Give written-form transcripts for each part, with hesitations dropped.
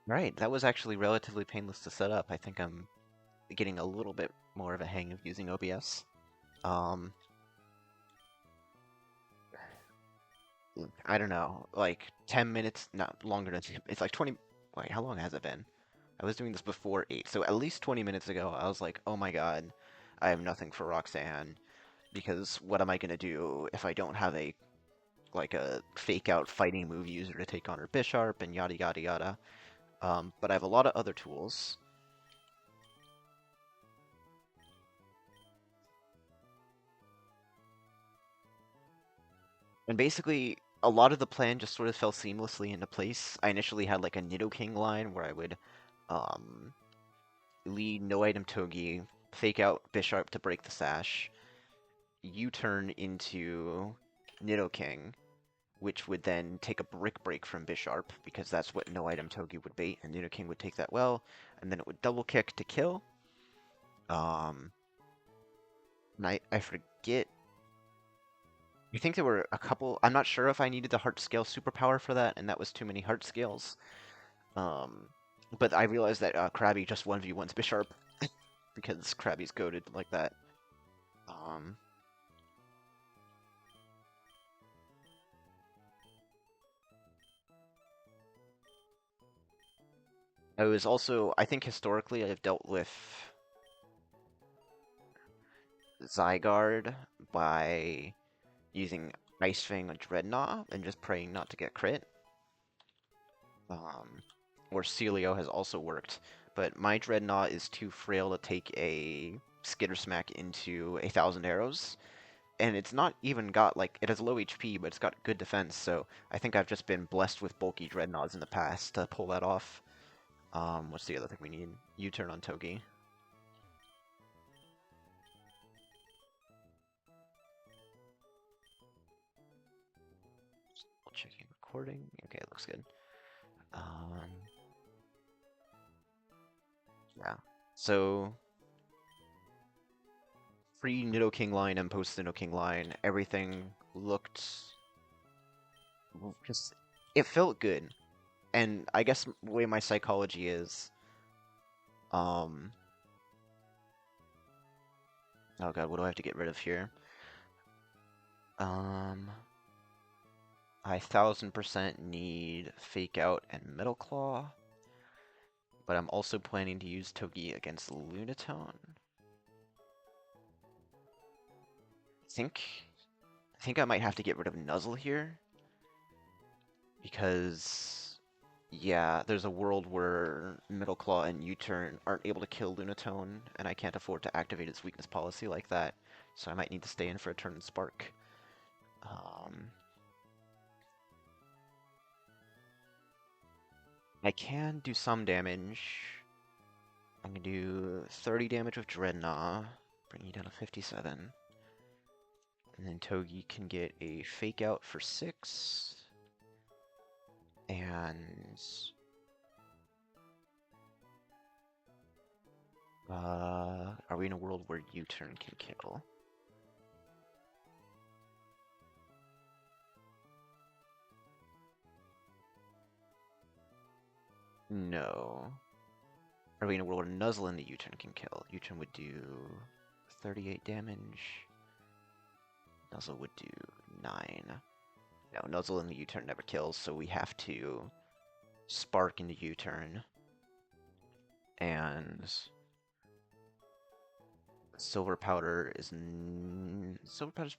Right, that was actually relatively painless to set up. I think I'm getting a little bit more of a hang of using OBS. Um, I don't know, like 10 minutes, not longer than, it's like 20, wait, how long has it been? I was doing this before 8, so at least 20 minutes ago, I was like, oh my god, I have nothing for Roxanne, because what am I gonna do if I don't have a fake out fighting move user to take on her Bisharp and yada yada yada. But I have a lot of other tools. And basically, a lot of the plan just sort of fell seamlessly into place. I initially had like a Nidoking line where I would um, lead no item Togi, fake out Bisharp to break the sash, U-turn into Nidoking, which would then take a Brick Break from Bisharp, because that's what no item Togi would bait, and Nidoking would take that well, and then it would double kick to kill. Um, and I forget. I think there were a couple. I'm not sure if I needed the heart scale superpower for that, and that was too many heart scales. Um, but I realized that Krabby just 1v1s Bisharp because Krabby's goaded like that. Um, I was also, I think historically I've dealt with Zygarde by using Ice Fang on Dreadnought and just praying not to get crit. Or Celio has also worked, but my Dreadnought is too frail to take a Skitter Smack into 1,000 arrows, and it's not even got, like, it has low HP, but it's got good defense, so I think I've just been blessed with bulky Dreadnoughts in the past to pull that off. What's the other thing we need? U-turn on Togi. Checking recording. Okay, it looks good. Um, yeah. So, pre-Nidoking line and post-Nidoking line, everything looked just, it felt good. And I guess the way my psychology is, um, oh god, what do I have to get rid of here? Um, I 1000% need Fake Out and Metal Claw, but I'm also planning to use Togi against Lunatone. think I think I might have to get rid of Nuzzle here because yeah, there's a world where Middle Claw and U-turn aren't able to kill Lunatone, and I can't afford to activate its weakness policy like that, so I might need to stay in for a turn and Spark. Um, I can do some damage. I'm gonna do 30 damage with Dreadnought, bring you down to 57. And then Togi can get a Fake Out for 6. And are we in a world where U-turn can kill? No. Are we in a world where Nuzzle and the U-turn can kill? U-turn would do 38 damage. Nuzzle would do 9. No, Nuzzle and the U-turn never kills, so we have to Spark into U-turn. And Silver Powder is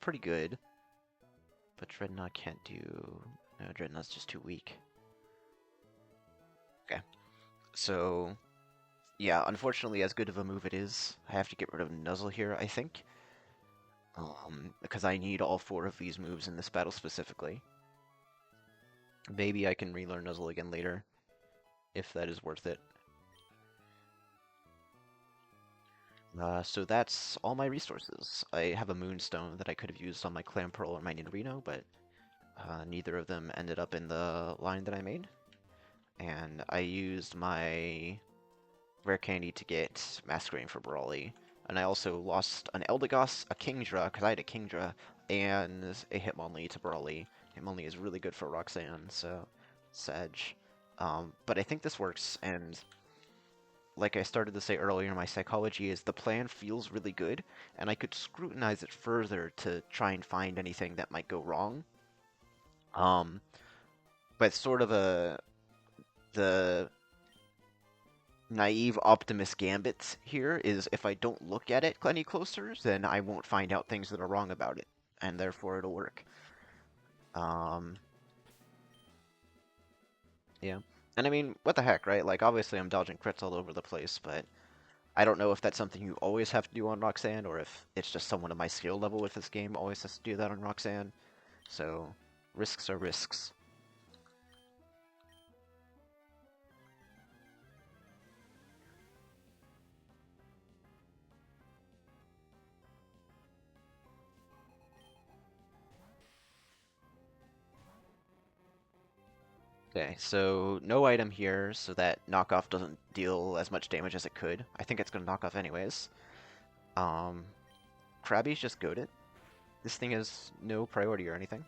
pretty good, but Dreadnought can't do. No, Dreadnought's just too weak. Okay, so yeah, unfortunately, as good of a move it is, I have to get rid of Nuzzle here, I think. Because I need all 4 of these moves in this battle specifically. Maybe I can relearn Nuzzle again later, if that is worth it. So that's all my resources. I have a Moonstone that I could have used on my Clamperl or my Nidorino, but neither of them ended up in the line that I made. And I used my Rare Candy to get Masquerain for Brawly. And I also lost an Eldegoss, a Kingdra, because I had a Kingdra, and a Hitmonlee to Brawly. Hitmonlee is really good for Roxanne, so Sag. But I think this works, and like I started to say earlier, my psychology is the plan feels really good, and I could scrutinize it further to try and find anything that might go wrong. Um, but sort of the naive optimist gambit here is if I don't look at it any closer, then I won't find out things that are wrong about it, and therefore it'll work. Um, yeah. And I mean, what the heck, right? Like, obviously I'm dodging crits all over the place, but I don't know if that's something you always have to do on Roxanne, or if it's just someone of my skill level with this game always has to do that on Roxanne. So, risks are risks. Okay, so no item here, so that knockoff doesn't deal as much damage as it could. I think it's going to knock off anyways. Um, Krabby's just goaded. This thing has no priority or anything.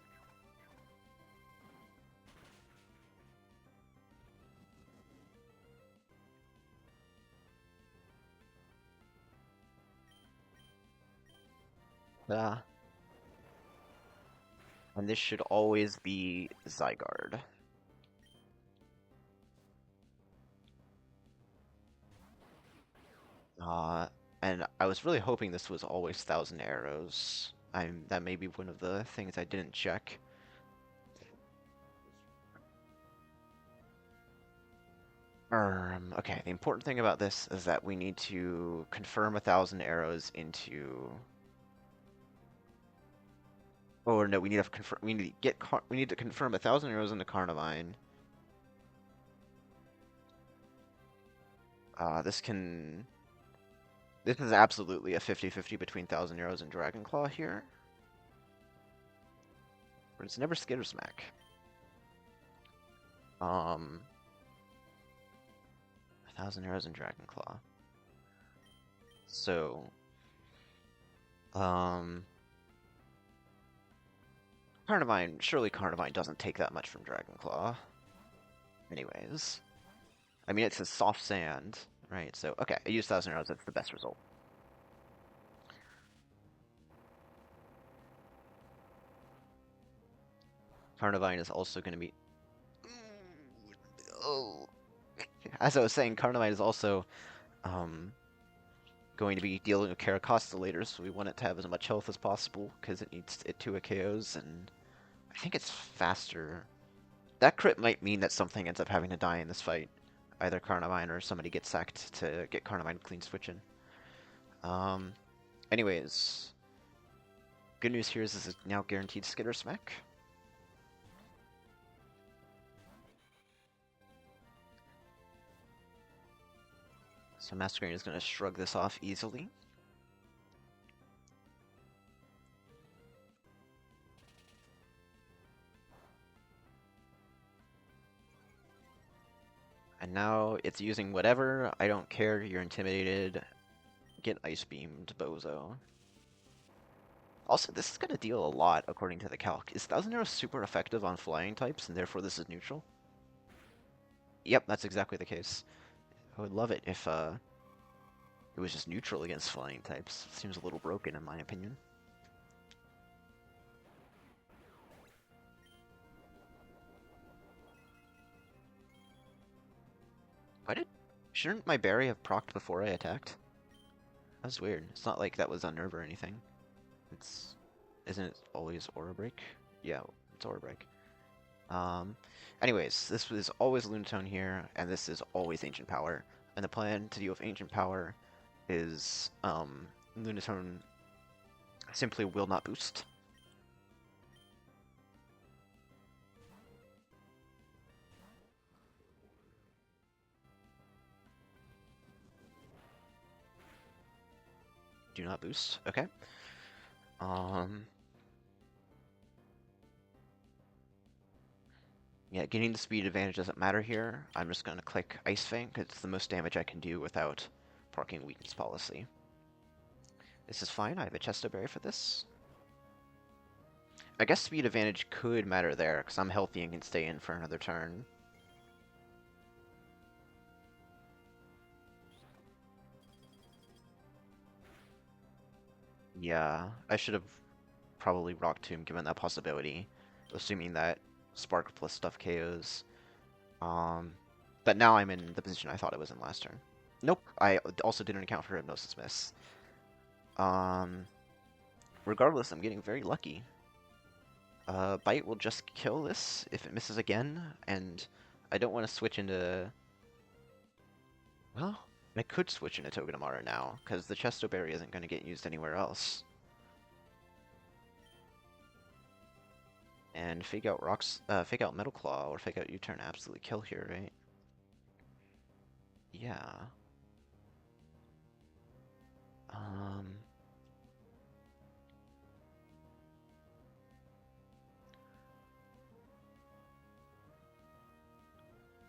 Ah, and this should always be Zygarde. Uh, and I was really hoping this was always Thousand Arrows. That may be one of the things I didn't check. Okay, the important thing about this is that we need to confirm 1,000 arrows into. Oh no, we need to confirm. We need to get. We need to confirm 1,000 arrows into Carnivine. This can. This is absolutely a 50-50 between 1,000 arrows and Dragon Claw here. But it's never Skitter Smack. Um, 1,000 arrows and Dragon Claw. So, um, Carnivine. Surely Carnivine doesn't take that much from Dragon Claw. Anyways, I mean it's a soft sand, right? So okay, I use 1,000 arrows. That's the best result. Carnivine is also going to be. Oh, as I was saying, Carnivine is also um, going to be dealing with Caracosta later, so we want it to have as much health as possible because it needs it to a KOs, and I think it's faster. That crit might mean that something ends up having to die in this fight, either Carnivine or somebody gets sacked to get Carnivine clean switching. Um, anyways, good news here is this is now guaranteed Skitter Smack. So Masquerain is going to shrug this off easily. And now it's using whatever. I don't care. You're intimidated. Get Ice Beamed, Bozo. Also, this is going to deal a lot according to the calc. Is Thousand Arrows super effective on flying types, and therefore this is neutral? Yep, that's exactly the case. I would love it if it was just neutral against flying types. Seems a little broken in my opinion. Why did... Shouldn't my berry have procced before I attacked? That's weird. It's not like that was unnerve or anything. It's... Isn't it always Aura Break? Yeah, it's Aura Break. Anyways, this was always Lunatone here, and this is always Ancient Power. And the plan to deal with Ancient Power is, Lunatone simply will not boost. Do not boost. Okay. Yeah, getting the speed advantage doesn't matter here. I'm just gonna click Ice Fang, because it's the most damage I can do without proccing Weakness Policy. This is fine, I have a Chesto Berry for this. I guess speed advantage could matter there, because I'm healthy and can stay in for another turn. Yeah, I should have probably Rock Tomb given that possibility, assuming that Spark plus stuff KOs. Um, but now I'm in the position I thought it was in last turn. Nope, I also didn't account for Hypnosis Miss. Um, Regardless, I'm getting very lucky. Bite will just kill this if it misses again, and I don't want to switch into... Well, I could switch into Togedemaru now, because the Chesto Berry isn't going to get used anywhere else. And fake out Metal Claw or fake out U-turn absolutely kill here, right? Yeah. Um,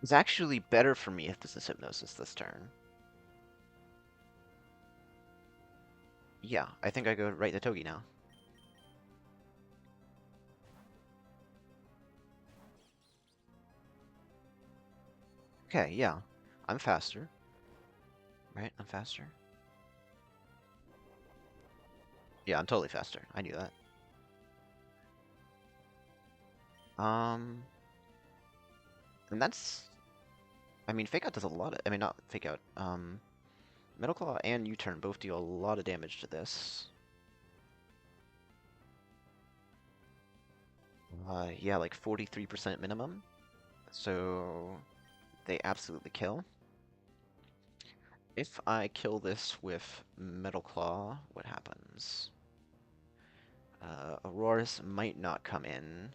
it's actually better for me if this is Hypnosis this turn. Yeah, I think I go right to Togi now. Okay, yeah. I'm faster. Right? I'm faster. Yeah, I'm totally faster. I knew that. Um, and that's... I mean, Fake Out does a lot of... I mean, not Fake Out. Metal Claw and U-turn both deal a lot of damage to this. Yeah, like 43% minimum. So they absolutely kill. If I kill this with Metal Claw, what happens? Aurora's might not come in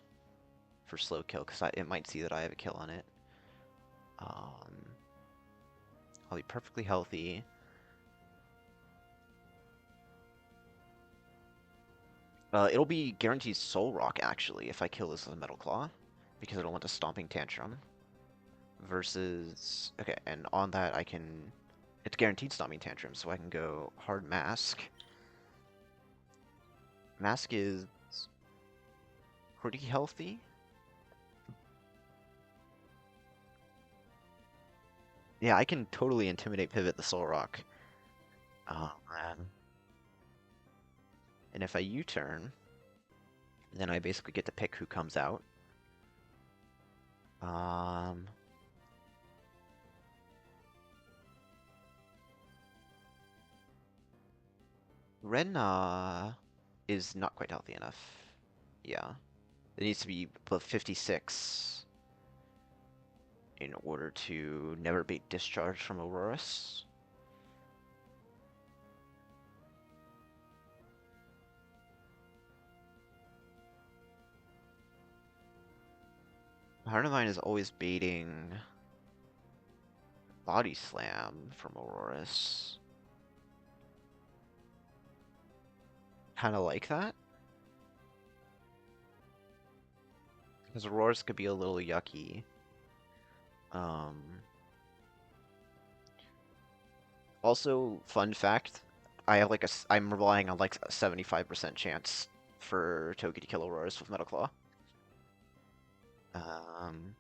for slow kill because it might see that I have a kill on it. I'll be perfectly healthy. It'll be guaranteed Soul Rock actually if I kill this with a Metal Claw because it'll want a Stomping Tantrum. Versus okay, and on that I can it's guaranteed Stomping Tantrum, so I can go Hard Mask. Mask is pretty healthy. Yeah, I can totally Intimidate Pivot the Soul Rock. Oh, man. And if I U-turn, then I basically get to pick who comes out. Um, Ren is not quite healthy enough. Yeah. It needs to be above 56 in order to never bait discharge from Aurorus. Heart of Mine is always baiting Body Slam from Aurorus. Kind of like that. Because Aurorus could be a little yucky. Um, Also, fun fact, I have like I'm relying on like a 75% chance for Togi to kill Aurorus with Metal Claw. Um,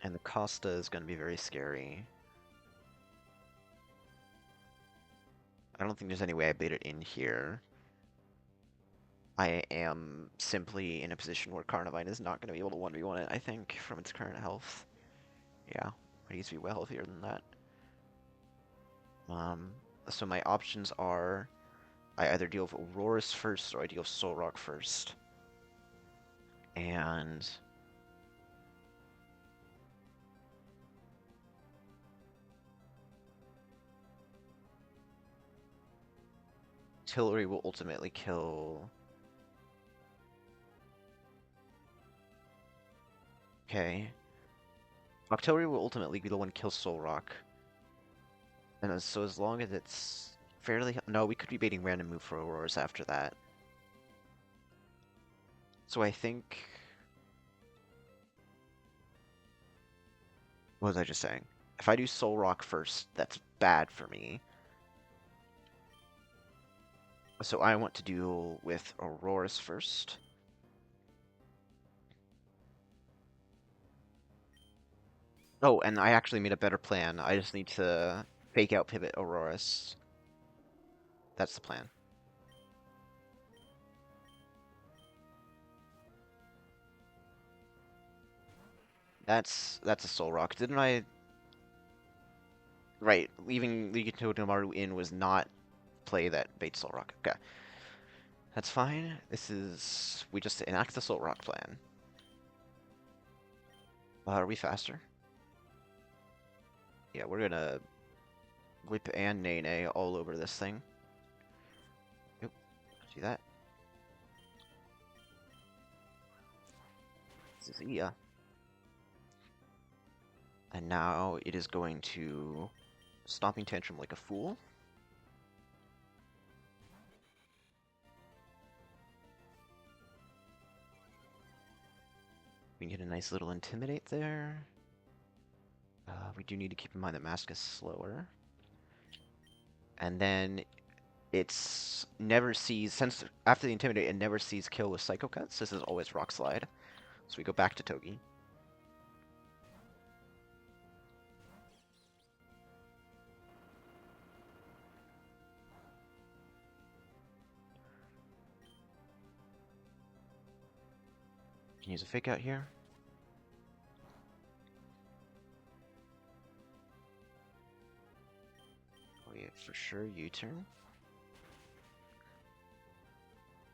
and the Costa is going to be very scary. I don't think there's any way I bait it in here. I am simply in a position where Carnivine is not going to be able to 1v1 it, I think, from its current health. Yeah, it needs to be well healthier than that. Um, so my options are I either deal with Aurorus first or I deal with Soul Rock first. And Tillery will ultimately kill... Okay. Octillery will ultimately be the one to kill Soul Rock. And so as long as it's fairly... No, we could be baiting random move for Auroras after that. So I think... What was I just saying? If I do Soul Rock first, that's bad for me. So I want to deal with Auroras first. Oh, and I actually made a better plan. I just need to fake out pivot Auroras. That's the plan. That's a Soul Rock. Didn't I? Right, leaving Togedemaru in was not play that bait Soul Rock. Okay, that's fine. This is we just enact the Soul Rock plan. Are we faster? Yeah, we're gonna whip and Nene all over this thing. Yep, see that? This is Iya. And now it is going to Stomping Tantrum like a fool. We get a nice little Intimidate there. We do need to keep in mind that Mask is slower. And then it's never sees, since after the Intimidate, it never sees kill with Psycho Cuts. This is always Rock Slide. So we go back to Togi. Can use a Fake Out here. Oh yeah, for sure, U-turn.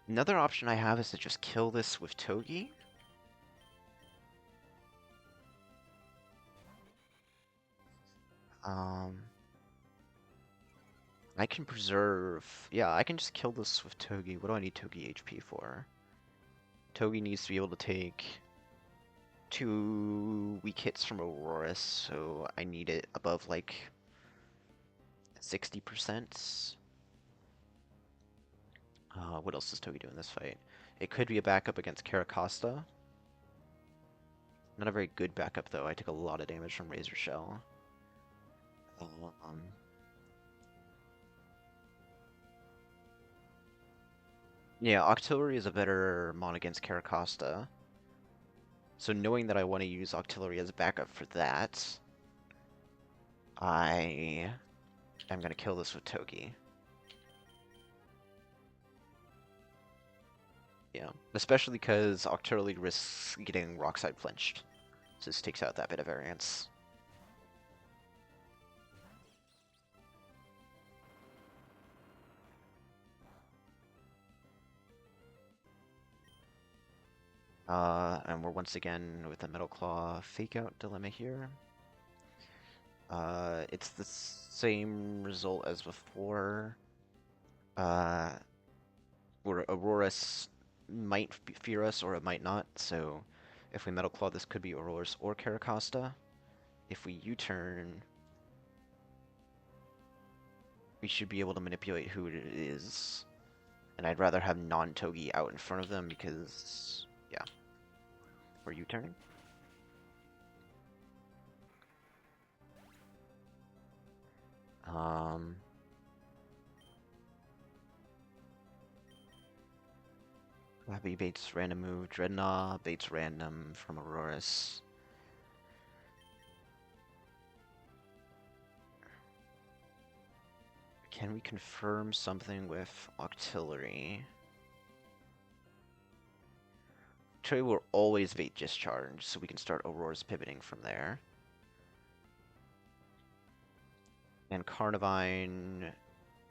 Another option I have is to just kill this with Togi. I can preserve... Yeah, I can just kill this with Togi. What do I need Togi HP for? Togi needs to be able to take 2 weak hits from Aurora, so I need it above, like, 60%. What else does Togi do in this fight? It could be a backup against Caracosta. Not a very good backup, though. I took a lot of damage from Razor Shell. Yeah, Octillery is a better mon against Caracosta. So knowing that I want to use Octillery as backup for that, I am going to kill this with Togi. Yeah, especially because Octillery risks getting Rockside flinched. So this takes out that bit of variance. And we're once again with the Metal Claw Fake Out dilemma here. It's the same result as before. Where Auroras might fear us or it might not, so if we Metal Claw, this could be Auroras or Caracosta. If we U-turn, we should be able to manipulate who it is. And I'd rather have non-Togi out in front of them because, yeah. We're U-turning. Labby baits random move, Dreadnought baits random from Auroras. Can we confirm something with Octillery? Trey will always bait Discharge, so we can start Aurora's pivoting from there. And Carnivine,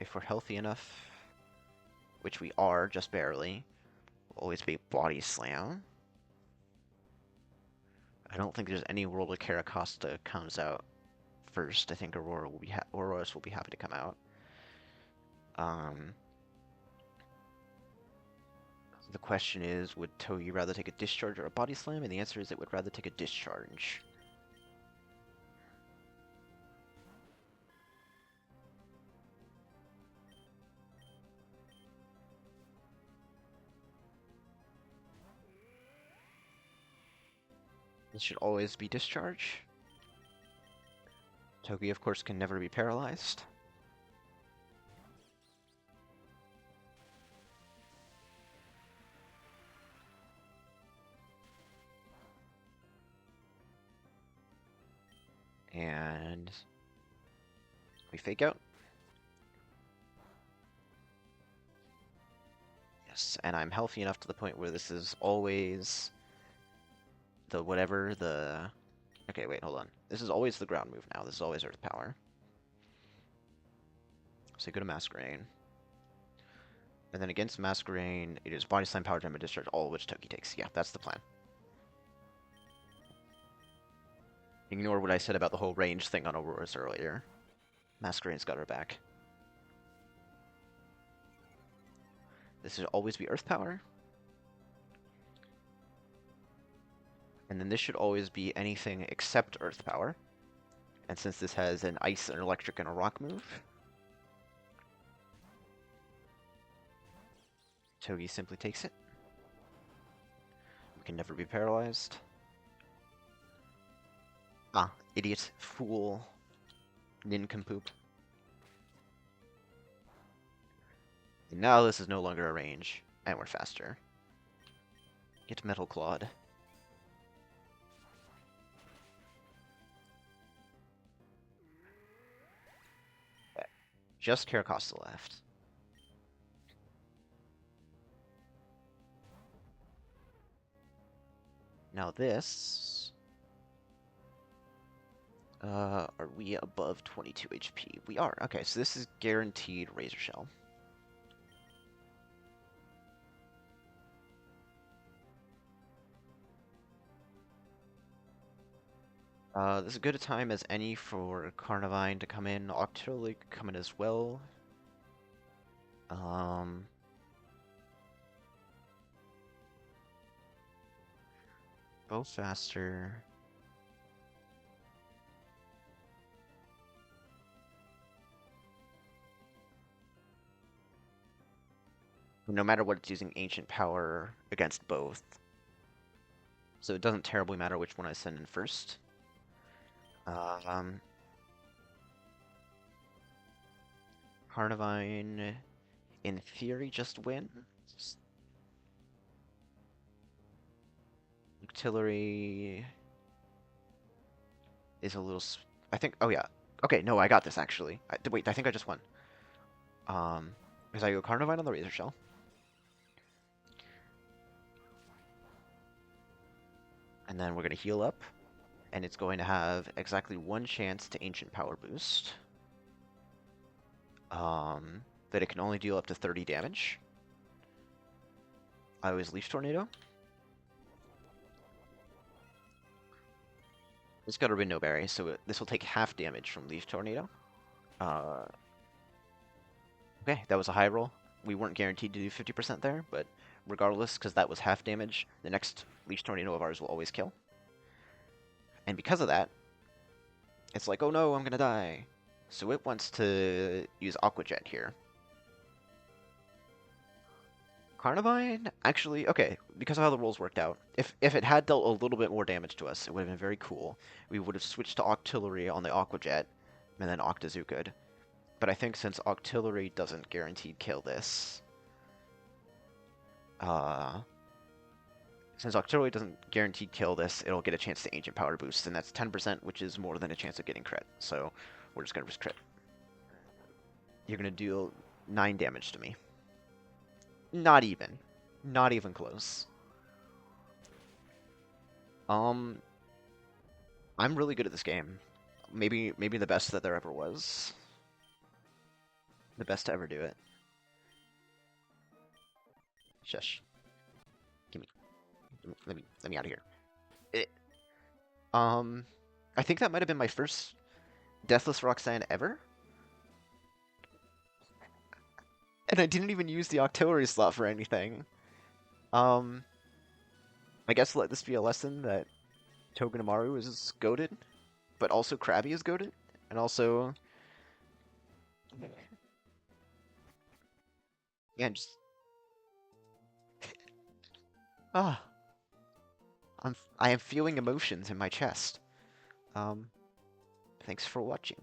if we're healthy enough, which we are, just barely, will always bait Body Slam. I don't think there's any world where Caracosta comes out first. I think Auroras will be happy to come out. The question is, would Togi rather take a Discharge or a Body Slam? And the answer is it would rather take a Discharge. This should always be Discharge. Togi, of course, can never be paralyzed. And We fake out. Yes, and I'm healthy enough to the point where this is always the whatever the... Okay, wait, hold on. This is always the ground move now. This is always Earth Power. So you go to Masquerain. And then against Masquerain, it is Body Slam, Power Gem, and Discharge, all of which Toki takes. Yeah, that's the plan. Ignore what I said about the whole range thing on Aurora's earlier. Masquerain's got her back. This should always be Earth Power. And then this should always be anything except Earth Power. And since this has an Ice, an Electric, and a Rock move, Togi simply takes it. We can never be paralyzed. Ah, idiot, fool, nincompoop. And now this is no longer a range, and we're faster. Get Metal Clawed. Okay. Just Caracosta left. Now this... are we above 22 HP? We are. Okay, so this is guaranteed Razor Shell. This is as good a time as any for Carnivine to come in. Octoly could come in as well. Go faster. No matter what, it's using Ancient Power against both. So it doesn't terribly matter which one I send in first. Carnivine, in theory, just win. Octillery is a little... I think... Oh, yeah. Okay, no, I got this, actually. Wait, I think I just won. Because I go Carnivine on the Razor Shell. And then we're going to heal up. And it's going to have exactly one chance to Ancient Power boost. That it can only deal up to 30 damage. I always Leaf Tornado. It's got a Window Berry, so this will take half damage from Leaf Tornado. Okay, that was a high roll. We weren't guaranteed to do 50% there, but regardless, because that was half damage, the next Leaf Tornado of ours will always kill. And because of that, it's like, oh no, I'm gonna die. So it wants to use Aqua Jet here. Carnivine, actually, okay, because of how the rolls worked out, if it had dealt a little bit more damage to us, it would have been very cool. We would have switched to Octillery on the Aqua Jet, and then Octazooko'd. But I think since Octillery doesn't guaranteed kill this, since Octillery doesn't guaranteed kill this, it'll get a chance to Ancient Power boost, and that's 10%, which is more than a chance of getting crit. So we're just gonna risk crit. You're gonna deal 9 damage to me. Not even. Not even close. I'm really good at this game. Maybe the best that there ever was. The best to ever do it. Shush. Gimme. Let me out of here. I think that might have been my first Deathless Roxanne ever. And I didn't even use the Octillery slot for anything. I guess let this be a lesson that Togedemaru is goated, but also Krabby is goated, and also... Yeah, just... I am feeling emotions in my chest. Thanks for watching.